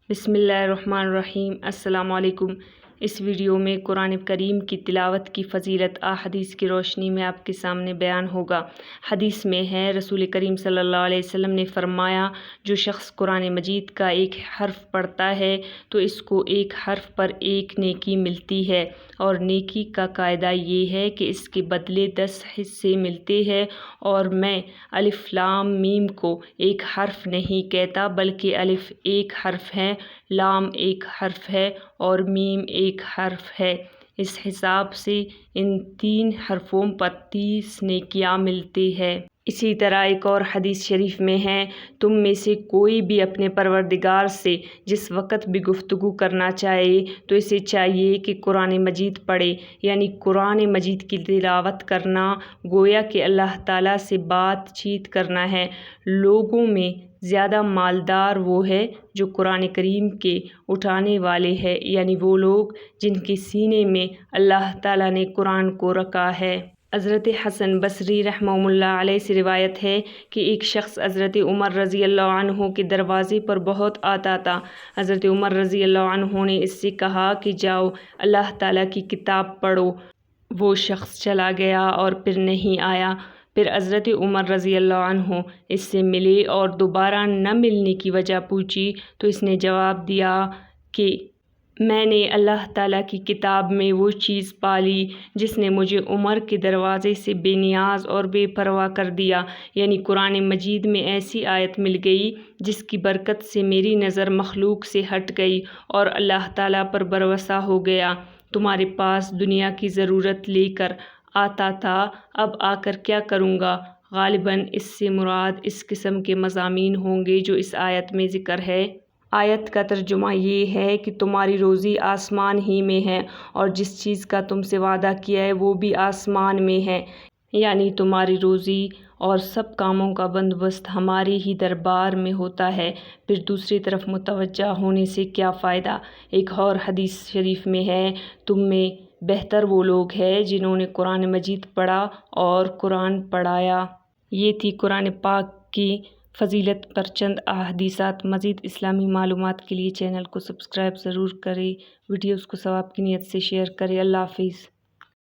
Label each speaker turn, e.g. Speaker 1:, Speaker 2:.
Speaker 1: بسم اللہ الرحمن الرحیم۔ السلام علیکم۔ اس ویڈیو میں قرآن کریم کی تلاوت کی فضیلت احادیث کی روشنی میں آپ کے سامنے بیان ہوگا۔ حدیث میں ہے، رسول کریم صلی اللہ علیہ وسلم نے فرمایا، جو شخص قرآن مجید کا ایک حرف پڑھتا ہے تو اس کو ایک حرف پر ایک نیکی ملتی ہے، اور نیکی کا قاعدہ یہ ہے کہ اس کے بدلے 10 حصے ملتے ہیں، اور میں الف لام میم کو ایک حرف نہیں کہتا، بلکہ الف ایک حرف ہے، لام ایک حرف ہے اور میم ایک حرف ہے۔ اس حساب سے ان 3 حرفوں پر 30 نیکیاں ملتی ہے۔ اسی طرح ایک اور حدیث شریف میں ہے، تم میں سے کوئی بھی اپنے پروردگار سے جس وقت بھی گفتگو کرنا چاہے تو اسے چاہیے کہ قرآن مجید پڑھے، یعنی قرآن مجید کی تلاوت کرنا گویا کہ اللہ تعالیٰ سے بات چیت کرنا ہے۔ لوگوں میں زیادہ مالدار وہ ہے جو قرآن کریم کے اٹھانے والے ہیں، یعنی وہ لوگ جن کے سینے میں اللہ تعالیٰ نے قرآن کو رکھا ہے۔ حضرت حسن بصری رحمہ اللہ علیہ سے روایت ہے کہ ایک شخص حضرت عمر رضی اللہ عنہ کے دروازے پر بہت آتا تھا۔ حضرت عمر رضی اللہ عنہ نے اس سے کہا کہ جاؤ اللہ تعالیٰ کی کتاب پڑھو۔ وہ شخص چلا گیا اور پھر نہیں آیا۔ پھر حضرت عمر رضی اللہ عنہ اس سے ملے اور دوبارہ نہ ملنے کی وجہ پوچھی تو اس نے جواب دیا کہ میں نے اللہ تعالیٰ کی کتاب میں وہ چیز پالی جس نے مجھے عمر کے دروازے سے بے نیاز اور بے پرواہ کر دیا، یعنی قرآن مجید میں ایسی آیت مل گئی جس کی برکت سے میری نظر مخلوق سے ہٹ گئی اور اللہ تعالیٰ پر بھروسہ ہو گیا۔ تمہارے پاس دنیا کی ضرورت لے کر آتا تھا، اب آ کر کیا کروں گا؟ غالباً اس سے مراد اس قسم کے مضامین ہوں گے جو اس آیت میں ذکر ہے۔ آیت کا ترجمہ یہ ہے کہ تمہاری روزی آسمان ہی میں ہے، اور جس چیز کا تم سے وعدہ کیا ہے وہ بھی آسمان میں ہے، یعنی تمہاری روزی اور سب کاموں کا بندوبست ہمارے ہی دربار میں ہوتا ہے، پھر دوسری طرف متوجہ ہونے سے کیا فائدہ۔ ایک اور حدیث شریف میں ہے، تم میں بہتر وہ لوگ ہیں جنہوں نے قرآن مجید پڑھا اور قرآن پڑھایا۔ یہ تھی قرآن پاک کی فضیلت پر چند احادیثات۔ مزید اسلامی معلومات کے لیے چینل کو سبسکرائب ضرور کریں، ویڈیوز کو ثواب کی نیت سے شیئر کریں۔ اللہ حافظ۔